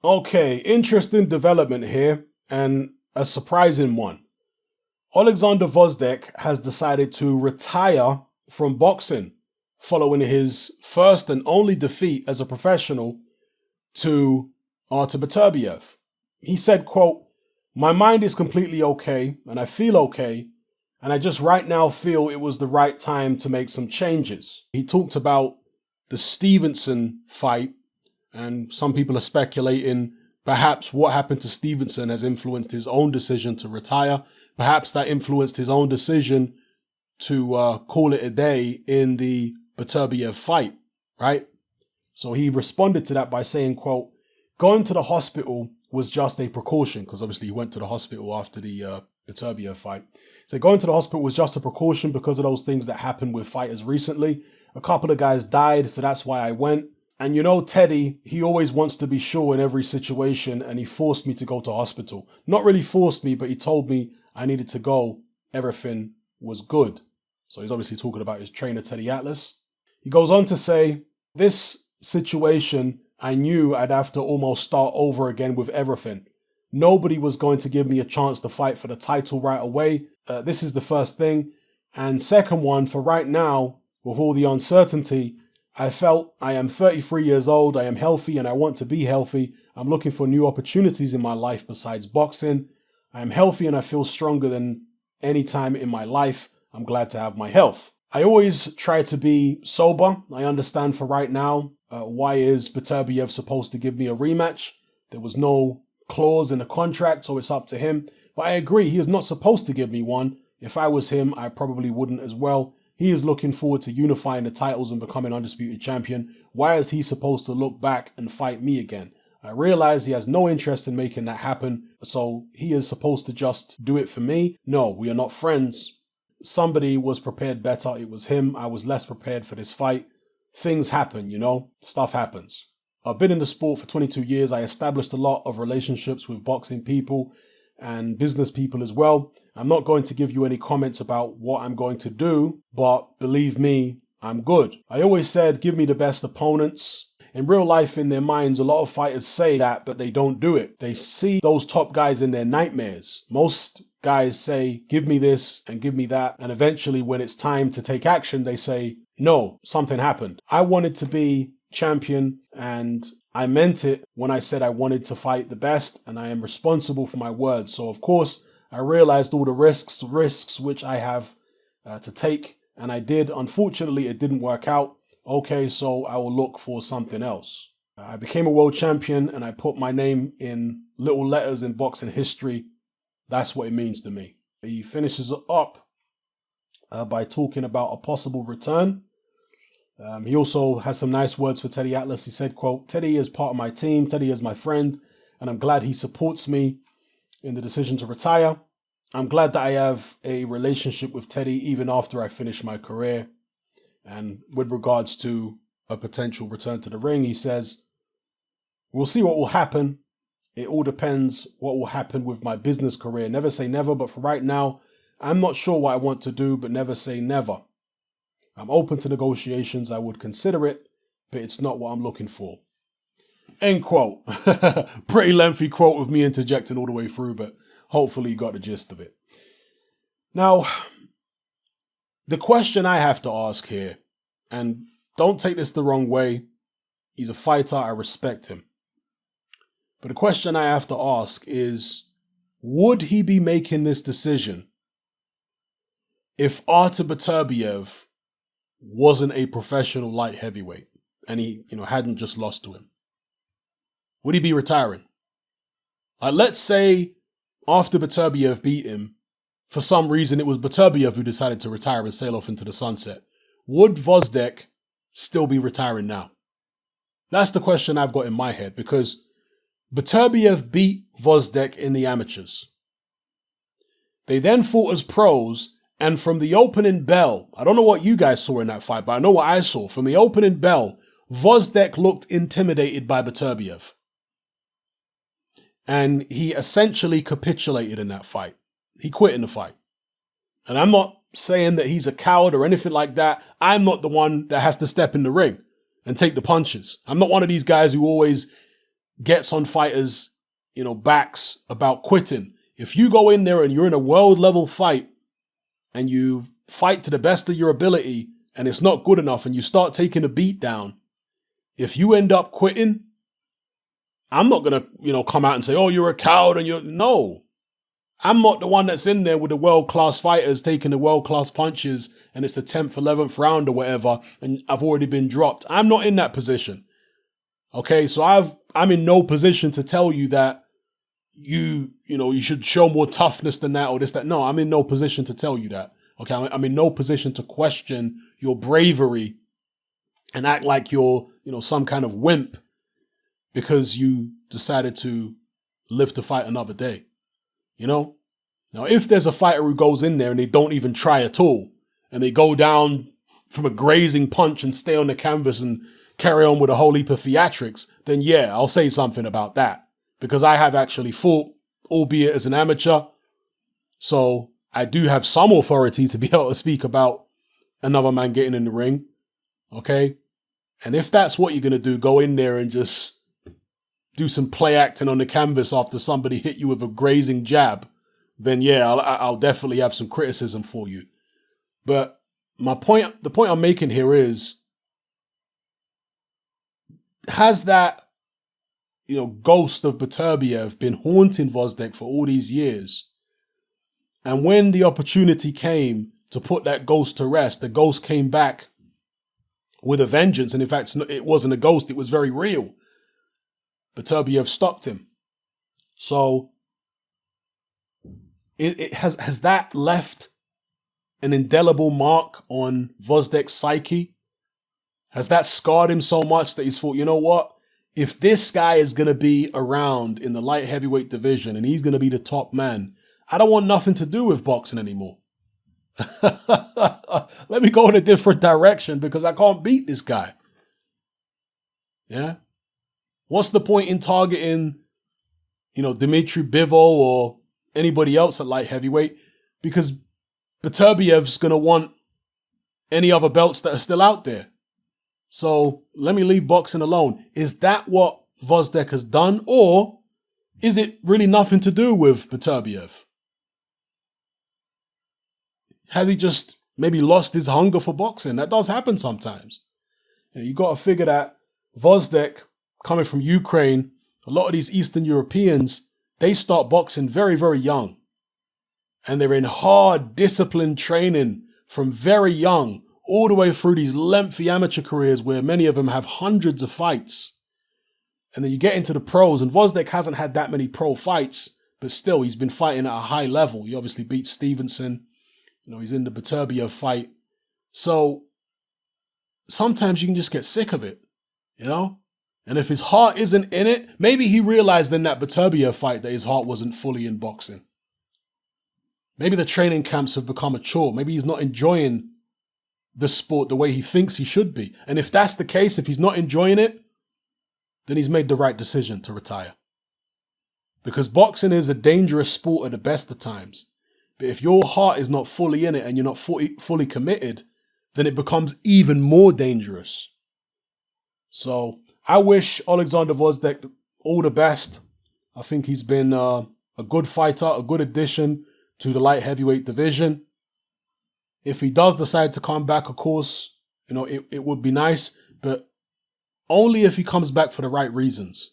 Okay, interesting development here, and a surprising one. Oleksandr Gvozdyk has decided to retire from boxing following his first and only defeat as a professional to Artur Beterbiev. He said, quote, "My mind is completely okay and I feel okay, and I just right now feel it was the right time to make some changes." He talked about the Stevenson fight, and some people are speculating perhaps what happened to Stevenson has influenced his own decision to retire. Perhaps that influenced his own decision to call it a day in the Beterbiev fight, right? So he responded to that by saying, quote, "Going to the hospital was just a precaution," because obviously he went to the hospital after the Beterbiev fight. So going to the hospital was just a precaution because of those things that happened with fighters recently. A couple of guys died, so that's why I went. And you know, Teddy, he always wants to be sure in every situation, and he forced me to go to hospital. Not really forced me, but he told me I needed to go. Everything was good. So he's obviously talking about his trainer, Teddy Atlas. He goes on to say, "This situation, I knew I'd have to almost start over again with everything. Nobody was going to give me a chance to fight for the title right away. This is the first thing. And second one, for right now, with all the uncertainty, I felt I am 33 years old, I am healthy and I want to be healthy. I'm looking for new opportunities in my life besides boxing. I am healthy and I feel stronger than any time in my life. I'm glad to have my health. I always try to be sober. I understand for right now, why is Beterbiev supposed to give me a rematch? There was no clause in the contract, so it's up to him. But I agree, he is not supposed to give me one. If I was him, I probably wouldn't as well. He is looking forward to unifying the titles and becoming undisputed champion. Why is he supposed to look back and fight me again? I realize he has no interest in making that happen, so he is supposed to just do it for me. No, we are not friends. Somebody was prepared better. It was him. I was less prepared for this fight. Things happen, you know, stuff happens. I've been in the sport for 22 years. I established a lot of relationships with boxing people and business people as well. I'm not going to give you any comments about what I'm going to do, but believe me, I'm good. I always said, give me the best opponents. In real life, in their minds, a lot of fighters say that, but they don't do it. They see those top guys in their nightmares. Most guys say, give me this and give me that. And eventually, when it's time to take action, they say, no, something happened. I wanted to be champion and I meant it when I said I wanted to fight the best, and I am responsible for my words. So of course, I realized all the risks which I have to take, and I did. Unfortunately, it didn't work out. Okay, so I will look for something else. I became a world champion and I put my name in little letters in boxing history. That's what it means to me. He finishes up by talking about a possible return. He also has some nice words for Teddy Atlas. He said, quote, "Teddy is part of my team. Teddy is my friend, and I'm glad he supports me in the decision to retire. I'm glad that I have a relationship with Teddy even after I finish my career." And with regards to a potential return to the ring, he says, "We'll see what will happen. It all depends what will happen with my business career. Never say never, but for right now, I'm not sure what I want to do, but never say never. I'm open to negotiations. I would consider it, but it's not what I'm looking for." End quote. Pretty lengthy quote with me interjecting all the way through, but hopefully you got the gist of it. Now, the question I have to ask here, and don't take this the wrong way, he's a fighter, I respect him. But the question I have to ask is, would he be making this decision if Artur Beterbiev wasn't a professional light heavyweight and he, hadn't just lost to him? Would he be retiring? Like, let's say after Beterbiev beat him, for some reason it was Beterbiev who decided to retire and sail off into the sunset. Would Gvozdyk still be retiring now? That's the question I've got in my head, because Beterbiev beat Gvozdyk in the amateurs. They then fought as pros, and from the opening bell, I don't know what you guys saw in that fight, but I know what I saw. From the opening bell, Gvozdyk looked intimidated by Beterbiev. And he essentially capitulated in that fight. He quit in the fight. And I'm not saying that he's a coward or anything like that. I'm not the one that has to step in the ring and take the punches. I'm not one of these guys who always gets on fighters, backs about quitting. If you go in there and you're in a world level fight and you fight to the best of your ability and it's not good enough and you start taking a beat down, if you end up quitting, I'm not going to, come out and say, oh, you're a coward no. I'm not the one that's in there with the world-class fighters taking the world-class punches and it's the 10th, 11th round or whatever and I've already been dropped. I'm not in that position. Okay, so I'm in no position to tell you that you should show more toughness than that or this, that. No, I'm in no position to tell you that. Okay, I'm in no position to question your bravery and act like you're, some kind of wimp because you decided to live to fight another day. Now, if there's a fighter who goes in there and they don't even try at all and they go down from a grazing punch and stay on the canvas and carry on with a whole heap of theatrics, then yeah, I'll say something about that because I have actually fought, albeit as an amateur. So I do have some authority to be able to speak about another man getting in the ring. Okay. And if that's what you're going to do, go in there and just do some play acting on the canvas after somebody hit you with a grazing jab, then yeah, I'll definitely have some criticism for you. But the point I'm making here is, has that, ghost of Beterbiev been haunting Gvozdyk for all these years? And when the opportunity came to put that ghost to rest, the ghost came back with a vengeance. And in fact, it wasn't a ghost, it was very real. Beterbiev stopped him. So it has that left an indelible mark on Gvozdyk's psyche? Has that scarred him so much that he's thought, you know what? If this guy is going to be around in the light heavyweight division and he's going to be the top man, I don't want nothing to do with boxing anymore. Let me go in a different direction because I can't beat this guy. Yeah. What's the point in targeting, Dmitry Bivol or anybody else at light heavyweight? Because Beterbiev's going to want any other belts that are still out there. So let me leave boxing alone. Is that what Gvozdyk has done? Or is it really nothing to do with Beterbiev? Has he just maybe lost his hunger for boxing? That does happen sometimes. You got to figure that Gvozdyk, coming from Ukraine, a lot of these Eastern Europeans, they start boxing very, very young. And they're in hard, disciplined training from very young, all the way through these lengthy amateur careers where many of them have hundreds of fights. And then you get into the pros, and Gvozdyk hasn't had that many pro fights, but still, he's been fighting at a high level. He obviously beat Stevenson. He's in the Beterbiev fight. So sometimes you can just get sick of it, And if his heart isn't in it, maybe he realized in that Beterbiev fight that his heart wasn't fully in boxing. Maybe the training camps have become a chore. Maybe he's not enjoying the sport the way he thinks he should be. And if that's the case, if he's not enjoying it, then he's made the right decision to retire. Because boxing is a dangerous sport at the best of times. But if your heart is not fully in it and you're not fully committed, then it becomes even more dangerous. So I wish Oleksandr Gvozdyk all the best. I think he's been a good fighter, a good addition to the light heavyweight division. If he does decide to come back, of course, it would be nice, but only if he comes back for the right reasons.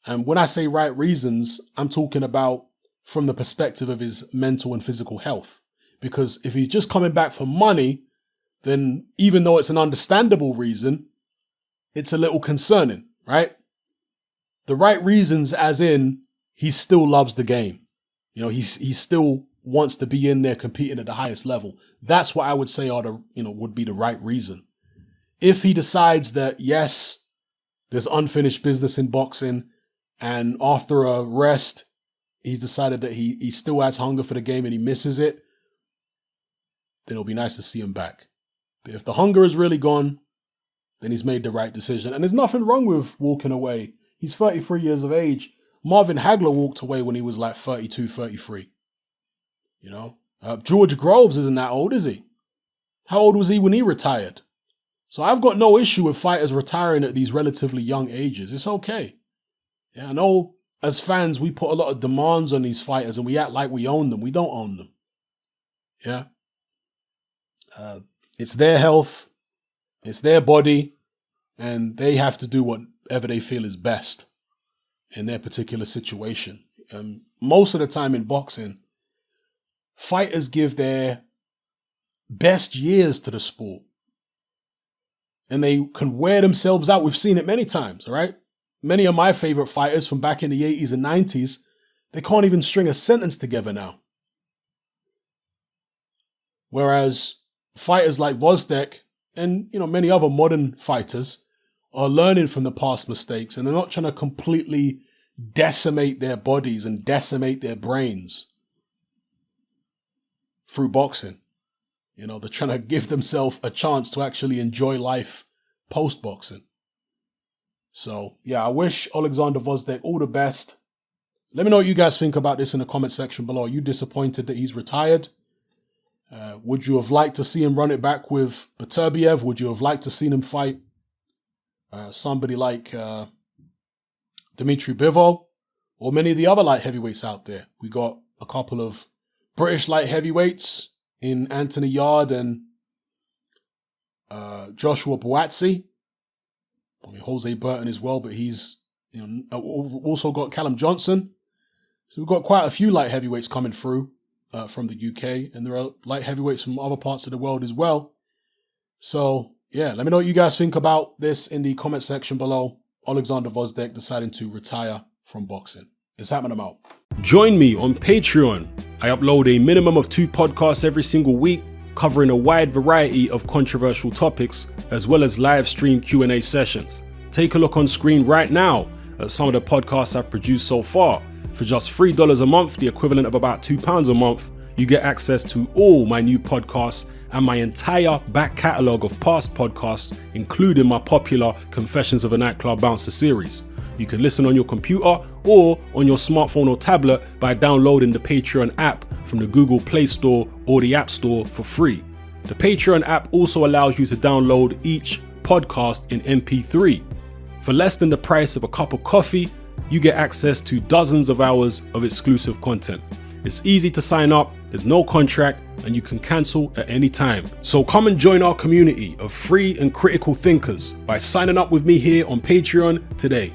And when I say right reasons, I'm talking about from the perspective of his mental and physical health. Because if he's just coming back for money, then even though it's an understandable reason, it's a little concerning, right? The right reasons as in he still loves the game. He still wants to be in there competing at the highest level. That's what I would say would be the right reason. If he decides that, yes, there's unfinished business in boxing, and after a rest, he's decided that he still has hunger for the game and he misses it, then it'll be nice to see him back. But if the hunger is really gone, then he's made the right decision. And there's nothing wrong with walking away. He's 33 years of age. Marvin Hagler walked away when he was like 32, 33. George Groves isn't that old, is he? How old was he when he retired? So I've got no issue with fighters retiring at these relatively young ages. It's okay. Yeah, I know as fans, we put a lot of demands on these fighters and we act like we own them. We don't own them. Yeah. It's their health. It's their body. And they have to do whatever they feel is best in their particular situation. Most of the time in boxing, fighters give their best years to the sport. And they can wear themselves out. We've seen it many times, all right? Many of my favorite fighters from back in the 80s and 90s, they can't even string a sentence together now. Whereas fighters like Gvozdyk and many other modern fighters are learning from the past mistakes, and they're not trying to completely decimate their bodies and decimate their brains through boxing. They're trying to give themselves a chance to actually enjoy life post-boxing. So, yeah, I wish Oleksandr Gvozdyk all the best. Let me know what you guys think about this in the comment section below. Are you disappointed that he's retired? Would you have liked to see him run it back with Beterbiev? Would you have liked to see him fight somebody like Dmitry Bivol or many of the other light heavyweights out there? We got a couple of British light heavyweights in Anthony Yard and Joshua Buatsi. I mean, Jose Burton as well, but he's also got Callum Johnson. So we've got quite a few light heavyweights coming through from the UK, and there are light heavyweights from other parts of the world as well. So yeah, let me know what you guys think about this in the comment section below. Oleksandr Gvozdyk deciding to retire from boxing. It's happening. I'm out. Join me on Patreon. I upload a minimum of 2 podcasts every single week, covering a wide variety of controversial topics, as well as live stream Q&A sessions. Take a look on screen right now at some of the podcasts I've produced so far. For just $3 a month, the equivalent of about £2 a month, you get access to all my new podcasts and my entire back catalogue of past podcasts, including my popular Confessions of a Nightclub Bouncer series. You can listen on your computer or on your smartphone or tablet by downloading the Patreon app from the Google Play Store or the App Store for free. The Patreon app also allows you to download each podcast in MP3. For less than the price of a cup of coffee, you get access to dozens of hours of exclusive content. It's easy to sign up, there's no contract, and you can cancel at any time. So come and join our community of free and critical thinkers by signing up with me here on Patreon today.